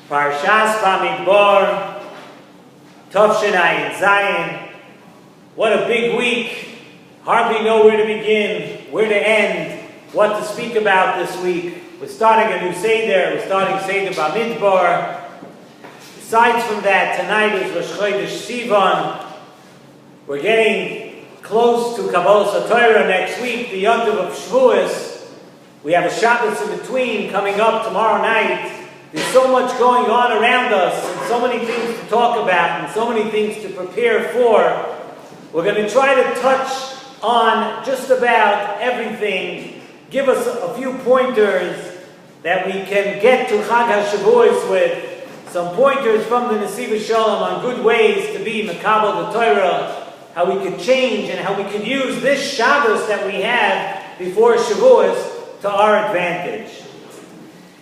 Parshas Bamidbar, Tavshin Ayin Zayin. What a big week. Hardly know where to begin, where to end, what to speak about this week. We're starting a new Seder. We're starting Seder Bamidbar. Besides from that, tonight is Rosh Chodesh Sivan. We're getting close to Kabbalah Torah next week, the Yom Tov of Shavuos. We have a Shabbos in between coming up tomorrow night. There's so much going on around us, and so many things to talk about, and so many things to prepare for. We're going to try to touch on just about everything, give us a few pointers that we can get to Chag HaShavuos with, some pointers from the Nesivos Shalom on good ways to be Mekabel the Torah, how we could change and how we could use this Shabbos that we have before Shavuos to our advantage.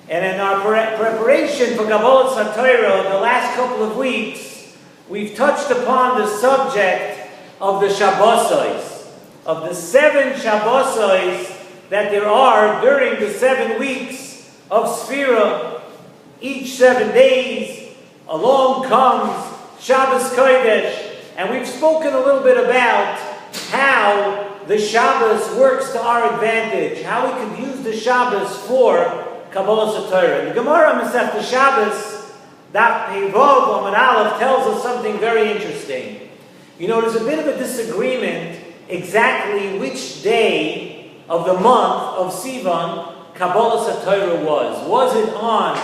And in our preparation for Kabbalah Torah, the last couple of weeks, we've touched upon the subject of the Shabbosos, of the 7 Shabbosos that there are during the 7 weeks of Sphira. Each 7 days, along comes Shabbos Kodesh, and we've spoken a little bit about how the Shabbos works to our advantage, how we can use the Shabbos for Kabbalah Torah. And the Gemara Masechta Shabbos, Daf Pei Vav Amud Aleph, tells us something very interesting. You know, there's a bit of a disagreement exactly which day of the month of Sivan Kabbalah Torah was. Was it on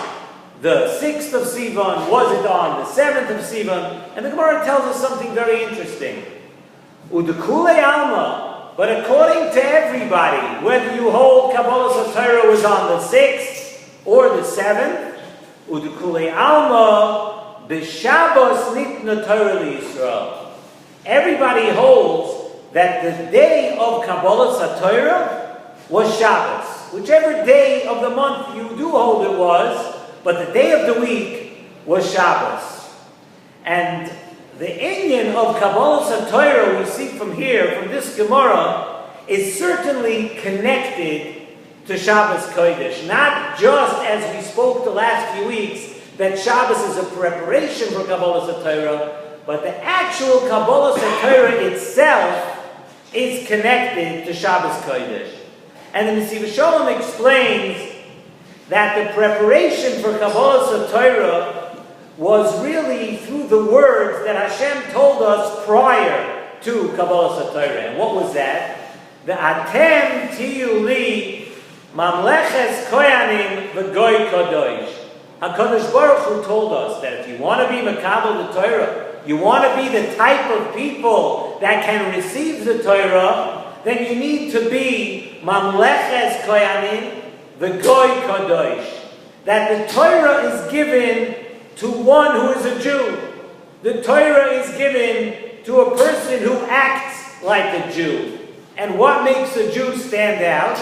the 6th of Sivan? Was it on the 7th of Sivan? And the Gemara tells us something very interesting. Udekulei Alma, but according to everybody, whether you hold Kabbalah Torah was on the 6th or the 7th, Udekulei Alma, B'Shabbos Nitna Torah L'Yisrael. Everybody holds that the day of Kabbalah Torah was Shabbos. Whichever day of the month you do hold it was, but the day of the week was Shabbos. And the inyan of Kabbalah Torah we see from here, from this Gemara, is certainly connected to Shabbos Kodesh. Not just as we spoke the last few weeks, that Shabbos is a preparation for Kabbalah Torah, but the actual Kabbalah Torah itself is connected to Shabbos Kodesh. And the Nesivos Shalom explains that the preparation for Kabbalah Torah was really through the words that Hashem told us prior to Kabbalah Torah. And what was that? The Atem Tiyu Li Mamleches Koyanim V'Goy Kadosh. HaKadosh Baruch Hu told us that if you want to be Mekabel the Torah, you want to be the type of people that can receive the Torah, then you need to be Mamleches Koyanim V'Goy Kadosh. That the Torah is given to one who is a Jew. The Torah is given to a person who acts like a Jew. And what makes a Jew stand out?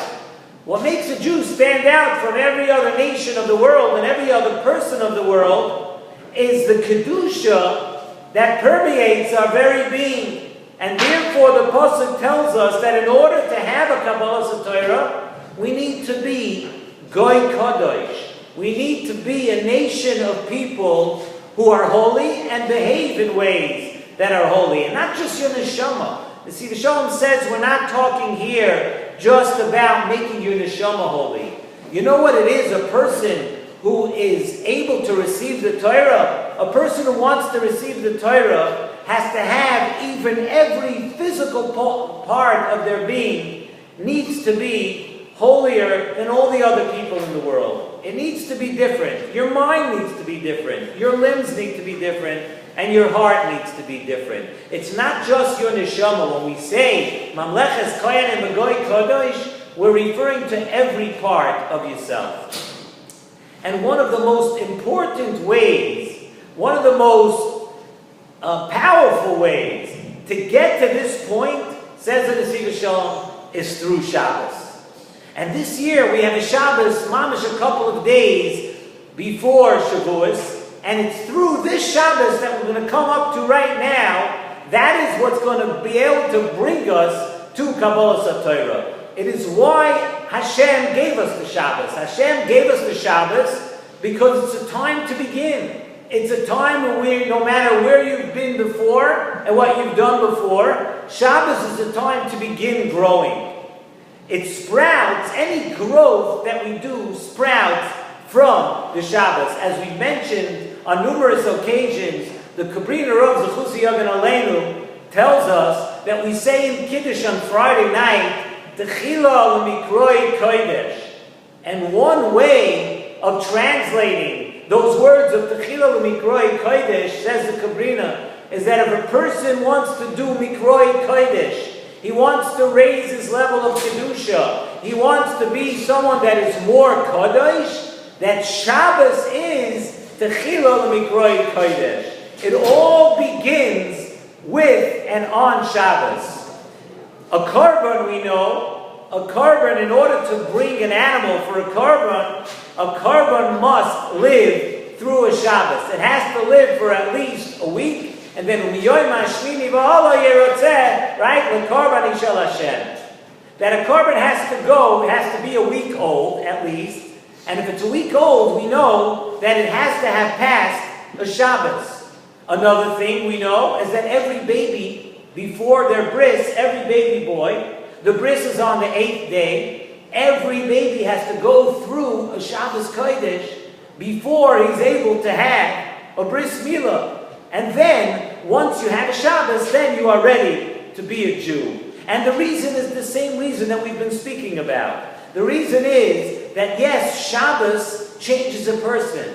What makes a Jew stand out from every other nation of the world and every other person of the world is the Kedusha that permeates our very being. And therefore the Pasuk tells us that in order to have a Kabbalah Torah, we need to be Goy Kadosh. We need to be a nation of people who are holy and behave in ways that are holy. And not just your neshama. You see, the Shalom says we're not talking here just about making your neshama holy. You know what it is? A person who is able to receive the Torah, a person who wants to receive the Torah, has to have even every physical part of their being needs to be holier than all the other people in the world. It needs to be different. Your mind needs to be different. Your limbs need to be different. And your heart needs to be different. It's not just your neshama. When we say Mamleches Koyanim V'Goy Kadosh, we're referring to every part of yourself. And one of the most important ways, one of the most powerful ways to get to this point, says the Nesivos Shalom, is through Shabbos. And this year we have a Shabbos, mamish, a couple of days before Shavuos, and it's through this Shabbos that we're going to come up to right now. That is what's going to be able to bring us to Kabbalah Torah. It is why Hashem gave us the Shabbos. Hashem gave us the Shabbos Because it's a time to begin. It's a time where no matter where you've been before and what you've done before, Shabbos is a time to begin growing. It sprouts, any growth that we do sprouts from the Shabbos. As we mentioned on numerous occasions, the Kabrina Rav Zechusi Yagan Aleinu tells us that we say in Kiddush on Friday night, Techila l'mikroi kodesh. And one way of translating those words of Techila l'mikroi kodesh, says the Kabrina, is that if a person wants to do mikroi kodesh, he wants to raise his level of kedusha, he wants to be someone that is more kodesh, that Shabbos is Techila l'mikroi kodesh. It all begins with and on Shabbos. A korban, we know, a korban, in order to bring an animal for a korban must live through a Shabbos. It has to live for at least a week, and then right, l'korban ishal Hashem. That a korban has to go, it has to be a week old at least, and if it's a week old, we know that it has to have passed a Shabbos. Another thing we know is that every baby, before their bris, every baby boy, the bris is on the 8th day, every baby has to go through a Shabbos Kodesh before he's able to have a bris milah. And then, once you have a Shabbos, then you are ready to be a Jew. And the reason is the same reason that we've been speaking about. The reason is that, yes, Shabbos changes a person.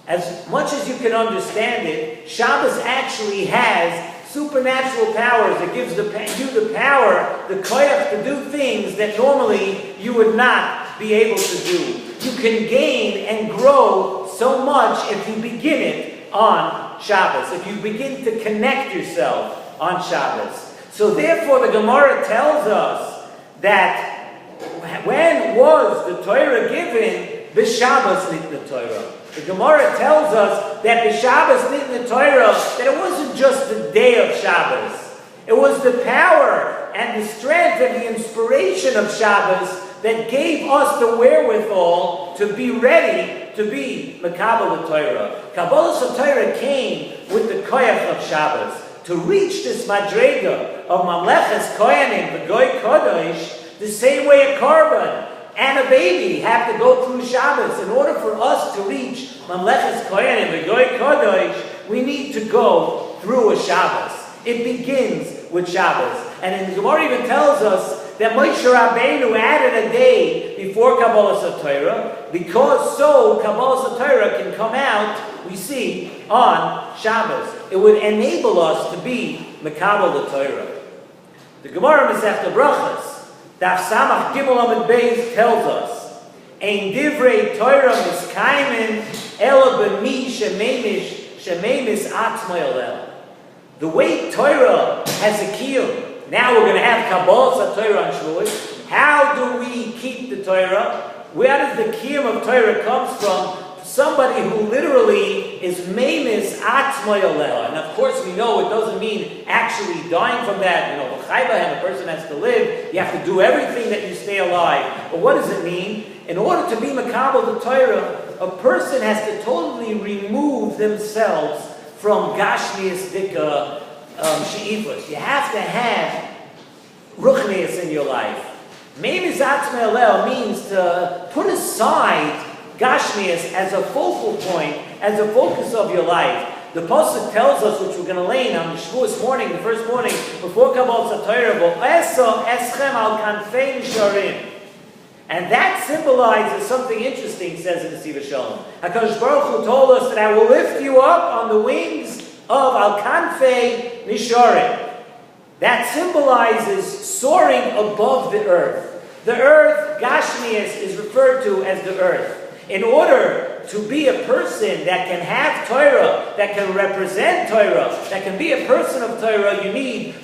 As much as you can understand it, Shabbos actually has supernatural powers that gives you the power, the koyach, to do things that normally you would not be able to do. You can gain and grow so much if you begin it on Shabbos, if you begin to connect yourself on Shabbos. So therefore the Gemara tells us that when was the Torah given? B'Shabbos nitna Torah. The Gemara tells us that B'Shabbos nitna Torah, that it wasn't just the day of Shabbos. It was the power and the strength and the inspiration of Shabbos that gave us the wherewithal to be ready to be Mekabel the Torah. Kabbalas Torah came with the koyach of Shabbos. To reach this madrega of Mamleches Koyanim, the Goy Kodesh, the same way a korban and a baby have to go through Shabbos. In order for us to reach Mamleches Koyanim, the Goy Kodesh, we need to go through a Shabbos. It begins with Shabbos. And the Gemara even tells us that Moshe Rabbeinu added a day before Kabbalas Torah, because so Kabbalas Torah can come out, we see, on Shabbos. It would enable us to be Mekabel the Torah. The Gemara Masechta Brachos, Daf Samach Gimel Amud Beis, tells us, Ein divrei Torah miskaimen ela b'mi shemeimis atzmo yolel. The way Torah has a kiyum. Now we're going to have Kabbalas Torah on Shavuos. How do we keep the Torah? Where does the kiyum of Torah comes from? Somebody who literally is meimis atzmo yolel. And of course we know it doesn't mean actually dying from that. You know, a person has to live. You have to do everything that you stay alive. But what does it mean? In order to be Mekabel the Torah, a person has to totally remove themselves from Gashmias Dika She'ifos. You have to have Ruchnias in your life. Meimis atzmo yolel means to put aside Gashmias as a focal point, as a focus of your life. The Pasuk tells us, which we're going to lay on the Shavuos morning, the first morning, before Kabbalas Torah, S.S.S.S al kanfei nisharim. And that symbolizes something interesting, says in Nesivos Shalom. HaKadosh Baruch Hu told us that I will lift you up on the wings of al kanfei nisharim. That symbolizes soaring above the earth. The earth, Gashmias, is referred to as the earth. In order to be a person that can have Torah, that can represent Torah, that can be a person of Torah, you need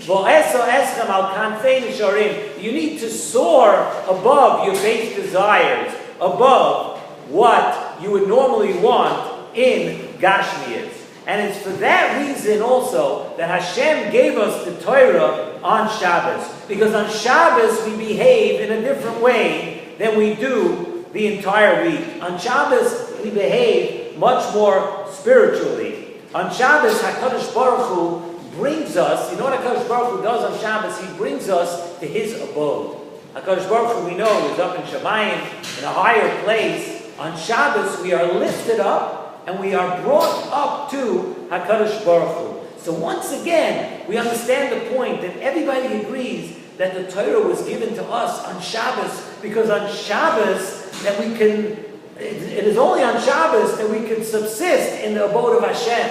you need to soar above your base desires, above what you would normally want in Gashmias. And it's for that reason also that Hashem gave us the Torah on Shabbos. Because on Shabbos we behave in a different way than we do the entire week. On Shabbos, we behave much more spiritually. On Shabbos, HaKadosh Baruch Hu brings us, you know what HaKadosh Baruch Hu does on Shabbos? He brings us to His abode. HaKadosh Baruch Hu, we know, is up in Shamayim, in a higher place. On Shabbos, we are lifted up and we are brought up to HaKadosh Baruch Hu. So once again, we understand the point that everybody agrees that the Torah was given to us on Shabbos, because on Shabbos that we can, it is only on Shabbos that we can subsist in the abode of Hashem.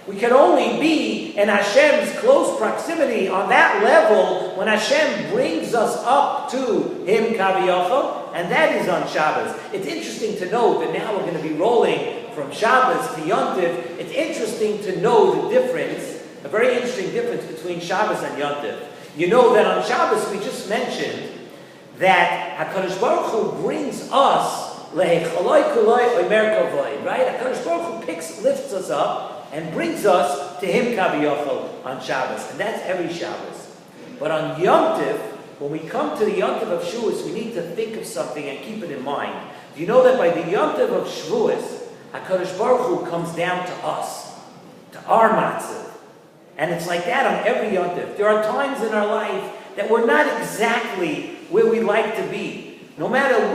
We can only be in Hashem's close proximity on that level when Hashem brings us up to Him Kaviyachol, and that is on Shabbos. It's interesting to note that now we're going to be rolling from Shabbos to Yom Tov. It's interesting to know the difference, a very interesting difference between Shabbos and Yom Tov. You know that on Shabbos we just mentioned that HaKadosh Baruch Hu brings us right? HaKadosh Baruch Hu lifts us up and brings us to Him Kaviyachol on Shabbos, and that's every Shabbos. But on Yom Tov, when we come to the Yom Tov of Shavuos, we need to think of something and keep it in mind. Do you know that by the Yom Tov of Shavuos, HaKadosh Baruch Hu comes down to us, to our matzah? And it's like that on every Yom Tov. There are times in our life that we're not exactly where we like to be. No matter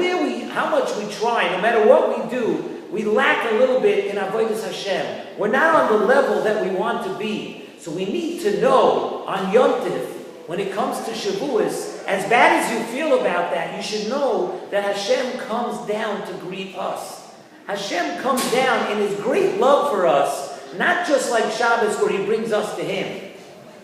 how much we try, no matter what we do, we lack a little bit in Avodas Hashem. We're not on the level that we want to be. So we need to know on Yom Tov, when it comes to Shavuos, as bad as you feel about that, you should know that Hashem comes down to greet us. Hashem comes down in His great love for us, not just like Shabbos where He brings us to Him.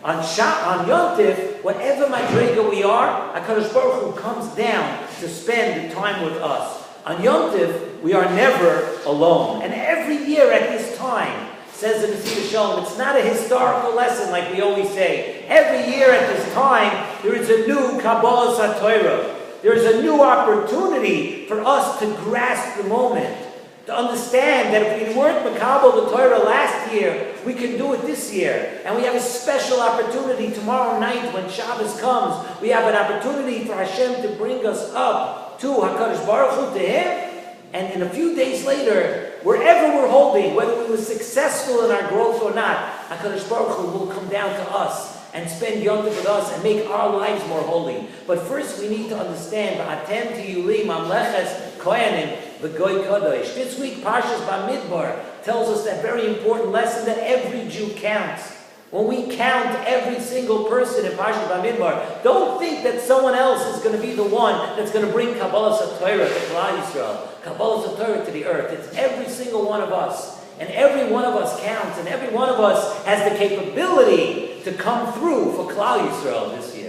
On Yom Tov, whatever madrega we are, HaKadosh Baruch Hu comes down to spend the time with us. On Yom Tov, we are never alone. And every year at this time, says the Nesivos Shalom, it's not a historical lesson like we always say. Every year at this time, there is a new Kabbalah Torah. There is a new opportunity for us to grasp the moment. To understand that if we weren't Makabel the Torah last year, we can do it this year. And we have a special opportunity tomorrow night when Shabbos comes. We have an opportunity for Hashem to bring us up to HaKadosh Baruch Hu, to Him. And in a few days later, wherever we're holding, whether we were successful in our growth or not, HaKadosh Baruch Hu will come down to us and spend Yom Tov with us and make our lives more holy. But first we need to understand, V'atem tiyuli mamleches kohanim v'goy kadosh. This week, Parshas Bamidbar tells us that very important lesson that every Jew counts. When we count every single person in Parshas Bamidbar, don't think that someone else is going to be the one that's going to bring Kabbalah Torah to Klal Yisrael, Kabbalah Torah to the earth. It's every single one of us. And every one of us counts, and every one of us has the capability to come through for Klal Yisrael this year.